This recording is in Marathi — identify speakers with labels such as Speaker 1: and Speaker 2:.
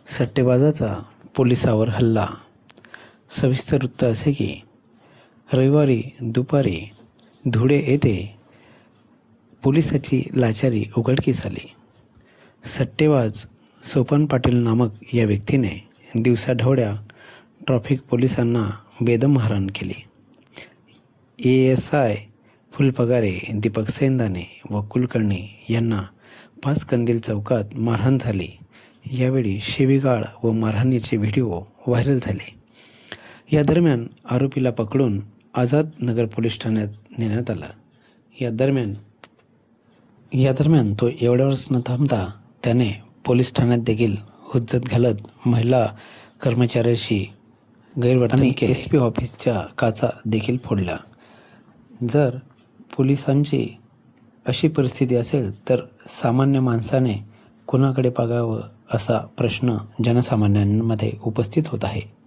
Speaker 1: सट्टेबाजाचा पोलिसावर हल्ला. सविस्तर वृत्त असे की रविवारी दुपारी धुळे येथे पोलिसाची लाचारी उघडकीस आली. सट्टेबाज सोपान पाटील नामक या व्यक्तीने दिवसाढवळ्या ट्रॅफिक पोलिसांना बेदम मारहाण केली. ASI फुलपगारे, दीपक सेंदाने व कुलकर्णी यांना पाचकंदील चौकात मारहाण झाली. यावेळी शिवीगाळ व मारहाणीचे व्हिडिओ व्हायरल झाले. या दरम्यान आरोपीला पकडून आझाद नगर पोलीस ठाण्यात नेण्यात आला. या दरम्यान तो एवढ्यावरच न थांबता त्याने पोलीस ठाण्यात देखील हुज्जत घालत महिला कर्मचाऱ्याशी गैरवर्तन केले. SP ऑफिसच्या काचा देखील फोडल्या. जर पोलिसांची अशी परिस्थिती असेल तर सामान्य माणसाने कुणाकडे बघावं असा प्रश्न जनसामान्यांमध्ये उपस्थित होत आहे.